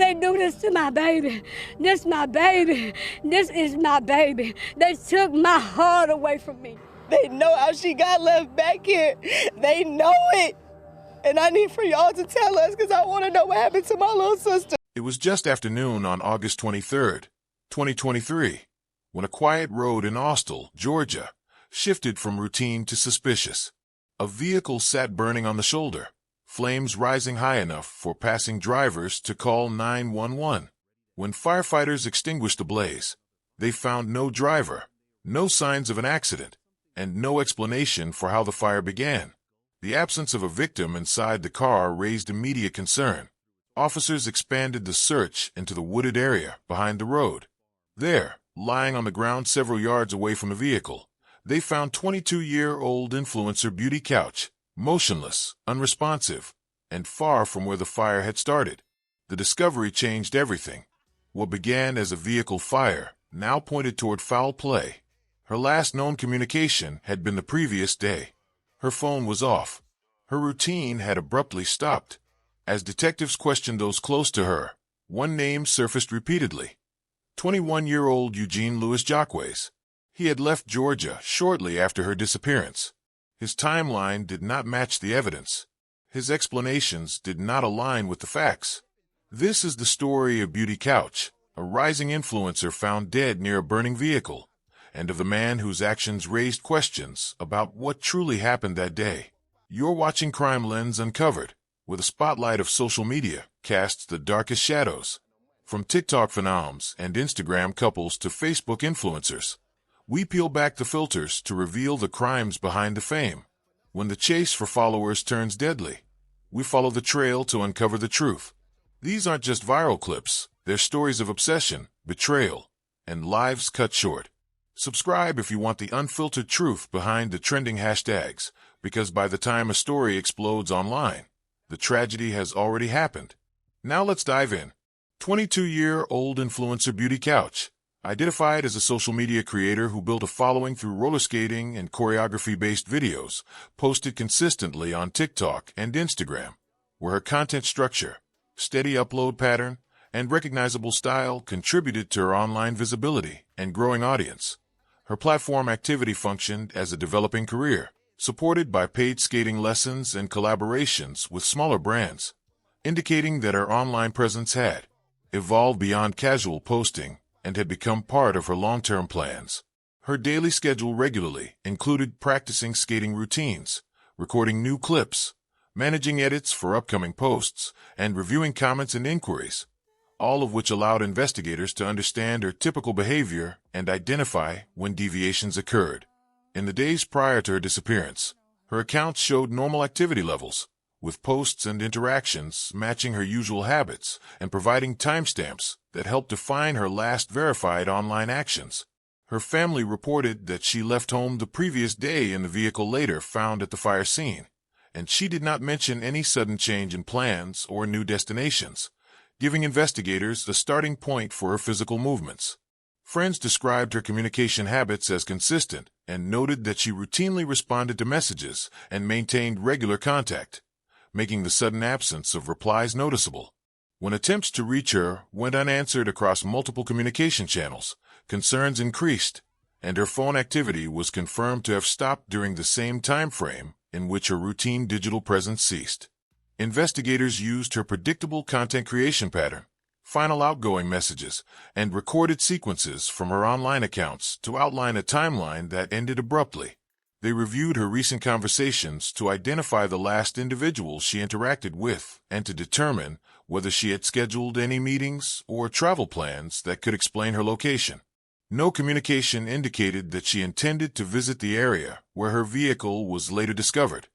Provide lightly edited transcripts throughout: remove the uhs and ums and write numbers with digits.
they do this to my baby? This my baby. This is my baby. They took my heart away from me. They know how she got left back here. They know it. And I need for y'all to tell us because I want to know what happened to my little sister. It was just after noon on August 23rd, 2023, when a quiet road in Austell, Georgia, shifted from routine to suspicious. A vehicle sat burning on the shoulder, flames rising high enough for passing drivers to call 911. When firefighters extinguished the blaze, they found no driver, no signs of an accident, and no explanation for how the fire began. The absence of a victim inside the car raised immediate concern. Officers expanded the search into the wooded area behind the road. There, lying on the ground several yards away from the vehicle, they found 22-year-old influencer Beauty Couch, motionless, unresponsive, and far from where the fire had started. The discovery changed everything. What began as a vehicle fire now pointed toward foul play. Her last known communication had been the previous day. Her phone was off. Her routine had abruptly stopped. As detectives questioned those close to her, one name surfaced repeatedly: 21-year-old Eugene Louis Jacques. He had left Georgia shortly after her disappearance. His timeline did not match the evidence. His explanations did not align with the facts. This is the story of Beauty Couch, a rising influencer found dead near a burning vehicle, and of the man whose actions raised questions about what truly happened that day. You're watching Crimelens Uncovered, where the spotlight of social media casts the darkest shadows. From TikTok phenoms and Instagram couples to Facebook influencers, we peel back the filters to reveal the crimes behind the fame. When the chase for followers turns deadly, we follow the trail to uncover the truth. These aren't just viral clips, they're stories of obsession, betrayal, and lives cut short. Subscribe if you want the unfiltered truth behind the trending hashtags, because by the time a story explodes online, the tragedy has already happened. Now let's dive in. 22-year-old influencer Beauty Couch, identified as a social media creator who built a following through roller skating and choreography-based videos, posted consistently on TikTok and Instagram, where her content structure, steady upload pattern, and recognizable style contributed to her online visibility and growing audience. Her platform activity functioned as a developing career, supported by paid skating lessons and collaborations with smaller brands, indicating that her online presence had evolved beyond casual posting and had become part of her long-term plans. Her daily schedule regularly included practicing skating routines, recording new clips, managing edits for upcoming posts, and reviewing comments and inquiries, all of which allowed investigators to understand her typical behavior and identify when deviations occurred. In the days prior to her disappearance, her account showed normal activity levels, with posts and interactions matching her usual habits and providing timestamps that helped define her last verified online actions. Her family reported that she left home the previous day in the vehicle later found at the fire scene, and she did not mention any sudden change in plans or new destinations, giving investigators a starting point for her physical movements. Friends described her communication habits as consistent and noted that she routinely responded to messages and maintained regular contact, making the sudden absence of replies noticeable. When attempts to reach her went unanswered across multiple communication channels, concerns increased, and her phone activity was confirmed to have stopped during the same time frame in which her routine digital presence ceased. Investigators used her predictable content creation pattern, final outgoing messages, and recorded sequences from her online accounts to outline a timeline that ended abruptly. They reviewed her recent conversations to identify the last individuals she interacted with and to determine whether she had scheduled any meetings or travel plans that could explain her location. No communication indicated that she intended to visit the area where her vehicle was later discovered,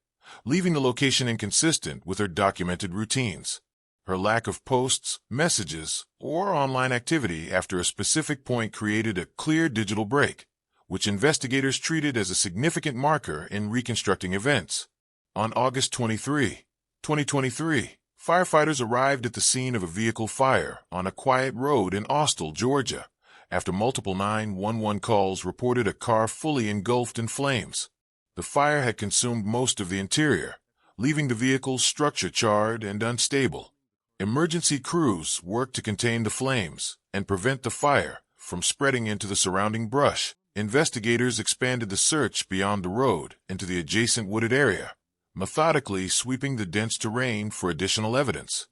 leaving the location inconsistent with her documented routines. Her lack of posts, messages, or online activity after a specific point created a clear digital break, which investigators treated as a significant marker in reconstructing events. On August 23, 2023, firefighters arrived at the scene of a vehicle fire on a quiet road in Austell, Georgia, after multiple 911 calls reported a car fully engulfed in flames. The fire had consumed most of the interior, leaving the vehicle's structure charred and unstable. Emergency crews worked to contain the flames and prevent the fire from spreading into the surrounding brush. Investigators expanded the search beyond the road into the adjacent wooded area, methodically sweeping the dense terrain for additional evidence.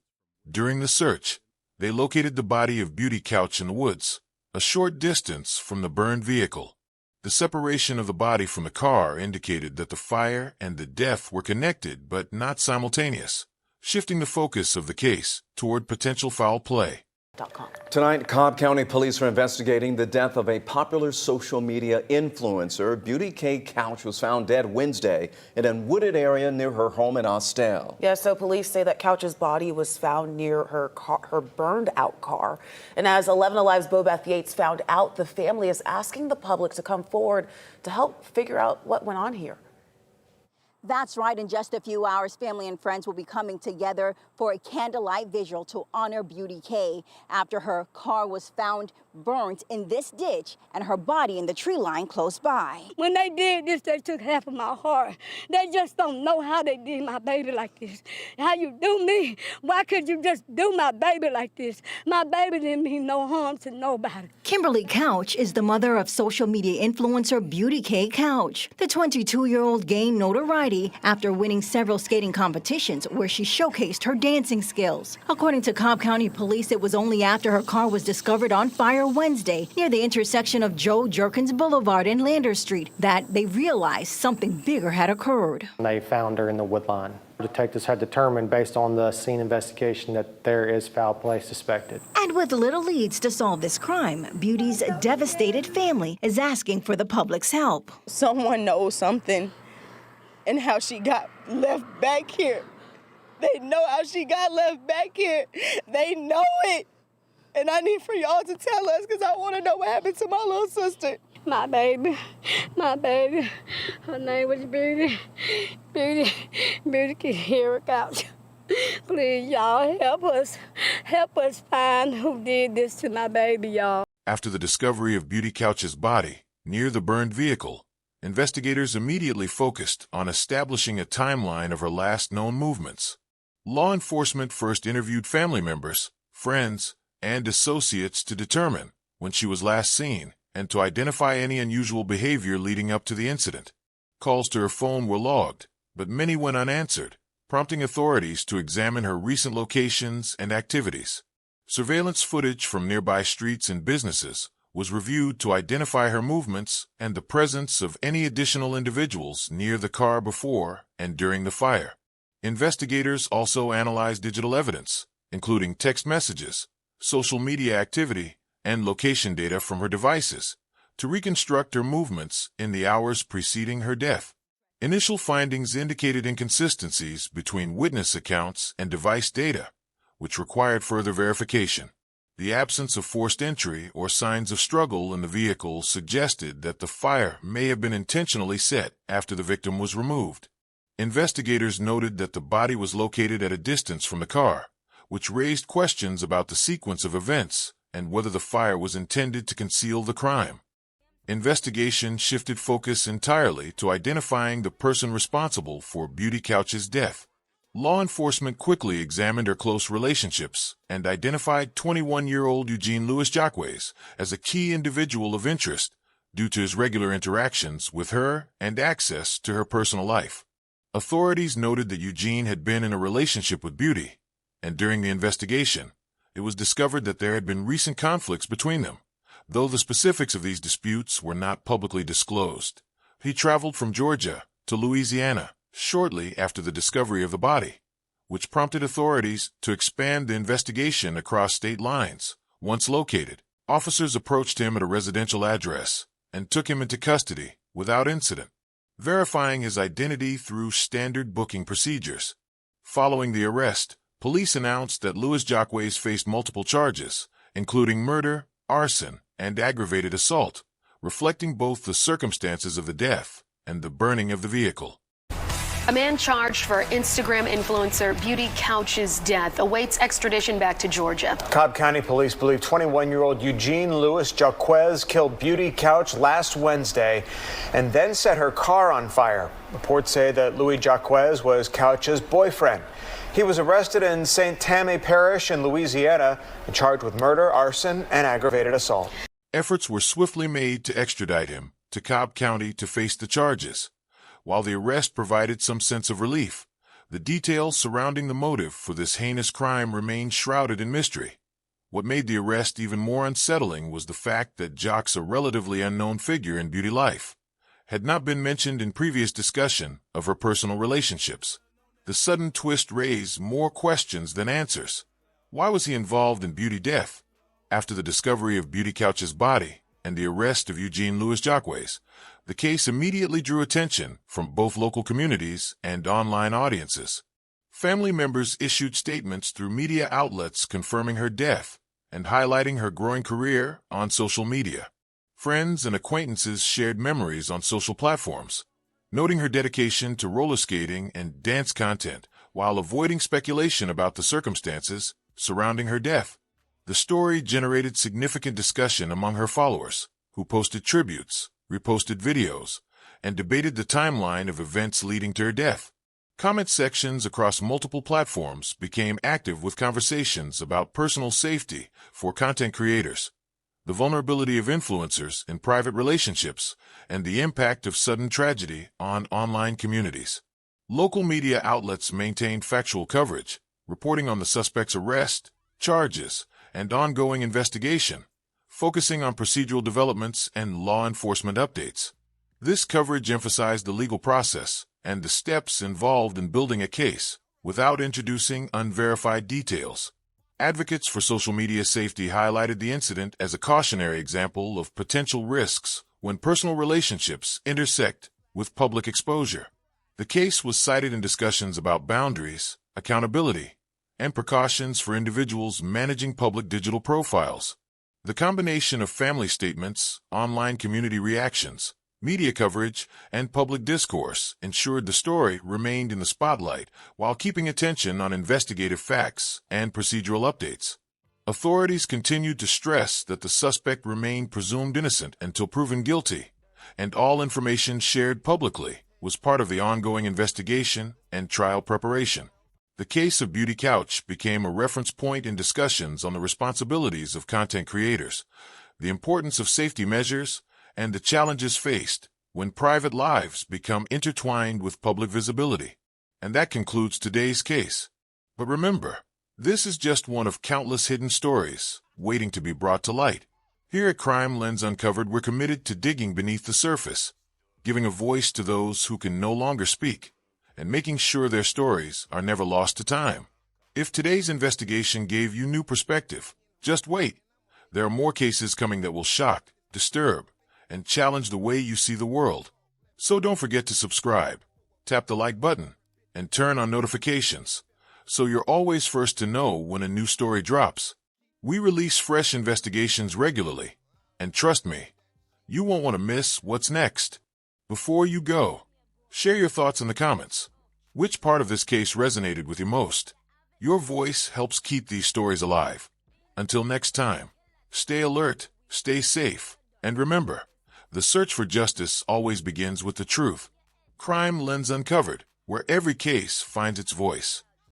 During the search, they located the body of Beauty Couch in the woods, a short distance from the burned vehicle. The separation of the body from the car indicated that the fire and the death were connected but not simultaneous, shifting the focus of the case toward potential foul play. Tonight, Cobb County Police are investigating the death of a popular social media influencer. Beauty K. Couch was found dead Wednesday in a wooded area near her home in Austell. Yeah, so police say that Couch's body was found near her burned out car. And as 11 Alive's Bobeth Yates found out, the family is asking the public to come forward to help figure out what went on here. That's right. In just a few hours, family and friends will be coming together for a candlelight vigil to honor Beauty K after her car was found burnt in this ditch and her body in the tree line close by. When they did this, they took half of my heart. They just don't know how they did my baby like this. How you do me? Why could you just do my baby like this? My baby didn't mean no harm to nobody. Kimberly Couch is the mother of social media influencer Beauty K. Couch. The 22-year-old gained notoriety after winning several skating competitions where she showcased her dancing skills. According to Cobb County Police, it was only after her car was discovered on fire Wednesday near the intersection of Joe Jerkins Boulevard and Lander Street that they realized something bigger had occurred. They found her in the woodline. Detectives had determined, based on the scene investigation, that there is foul play suspected. And with little leads to solve this crime, Beauty's devastated family is asking for the public's help. Someone knows something and how she got left back here. They know how she got left back here. They know it. And I need for y'all to tell us because I want to know what happened to my little sister. My baby. Her name was Beauty. Beauty can hear her Couch. Please, y'all, help us. Help us find who did this to my baby, y'all. After the discovery of Beauty Couch's body near the burned vehicle, investigators immediately focused on establishing a timeline of her last known movements. Law enforcement first interviewed family members, friends, and associates to determine when she was last seen and to identify any unusual behavior leading up to the incident. Calls to her phone were logged, but many went unanswered, prompting authorities to examine her recent locations and activities. Surveillance footage from nearby streets and businesses was reviewed to identify her movements and the presence of any additional individuals near the car before and during the fire. Investigators also analyzed digital evidence, including text messages, social media activity, and location data from her devices, to reconstruct her movements in the hours preceding her death. Initial findings indicated inconsistencies between witness accounts and device data, which required further verification. The absence of forced entry or signs of struggle in the vehicle suggested that the fire may have been intentionally set after the victim was removed. Investigators noted that the body was located at a distance from the car, which raised questions about the sequence of events and whether the fire was intended to conceal the crime. Investigation shifted focus entirely to identifying the person responsible for Beauty Couch's death. Law enforcement quickly examined her close relationships and identified 21-year-old Eugene Louis Jacques as a key individual of interest due to his regular interactions with her and access to her personal life. Authorities noted that Eugene had been in a relationship with Beauty, and during the investigation, it was discovered that there had been recent conflicts between them, though the specifics of these disputes were not publicly disclosed. He traveled from Georgia to Louisiana shortly after the discovery of the body, which prompted authorities to expand the investigation across state lines. Once located, officers approached him at a residential address and took him into custody without incident, verifying his identity through standard booking procedures. Following the arrest, police announced that Louis Jacques faced multiple charges, including murder, arson, and aggravated assault, reflecting both the circumstances of the death and the burning of the vehicle. A man charged for Instagram influencer Beauty Couch's death awaits extradition back to Georgia. Cobb County police believe 21-year-old Eugene Louis Jaquez killed Beauty Couch last Wednesday and then set her car on fire. Reports say that Louis Jaquez was Couch's boyfriend. He was arrested in St. Tammany Parish in Louisiana and charged with murder, arson, and aggravated assault. Efforts were swiftly made to extradite him to Cobb County to face the charges. While the arrest provided some sense of relief, the details surrounding the motive for this heinous crime remained shrouded in mystery. What made the arrest even more unsettling was the fact that Jacques, a relatively unknown figure in beauty life, had not been mentioned in previous discussion of her personal relationships. The sudden twist raised more questions than answers. Why was he involved in beauty death? After the discovery of Beauty Couch's body and the arrest of Eugene Louis Jaquez, the case immediately drew attention from both local communities and online audiences. Family members issued statements through media outlets confirming her death and highlighting her growing career on social media. Friends and acquaintances shared memories on social platforms, noting her dedication to roller skating and dance content while avoiding speculation about the circumstances surrounding her death. The story generated significant discussion among her followers, who posted tributes, reposted videos, and debated the timeline of events leading to her death. Comment sections across multiple platforms became active with conversations about personal safety for content creators, the vulnerability of influencers in private relationships, and the impact of sudden tragedy on online communities. Local media outlets maintained factual coverage, reporting on the suspect's arrest, charges, and ongoing investigation, focusing on procedural developments and law enforcement updates. This coverage emphasized the legal process and the steps involved in building a case without introducing unverified details. Advocates for social media safety highlighted the incident as a cautionary example of potential risks when personal relationships intersect with public exposure. The case was cited in discussions about boundaries, accountability, and precautions for individuals managing public digital profiles. The combination of family statements, online community reactions, media coverage, and public discourse ensured the story remained in the spotlight while keeping attention on investigative facts and procedural updates. Authorities continued to stress that the suspect remained presumed innocent until proven guilty, and all information shared publicly was part of the ongoing investigation and trial preparation. The case of Beauty Couch became a reference point in discussions on the responsibilities of content creators, the importance of safety measures, and the challenges faced when private lives become intertwined with public visibility. And that concludes today's case. But remember, this is just one of countless hidden stories waiting to be brought to light. Here at Crimelens Uncovered, we're committed to digging beneath the surface, giving a voice to those who can no longer speak, and making sure their stories are never lost to time. If today's investigation gave you new perspective, just wait. There are more cases coming that will shock, disturb, and challenge the way you see the world. So don't forget to subscribe, tap the like button, and turn on notifications, so you're always first to know when a new story drops. We release fresh investigations regularly, and trust me, you won't want to miss what's next. Before you go, share your thoughts in the comments. Which part of this case resonated with you most? Your voice helps keep these stories alive. Until next time, stay alert, stay safe, and remember, the search for justice always begins with the truth. Crimelens Uncovered, where every case finds its voice.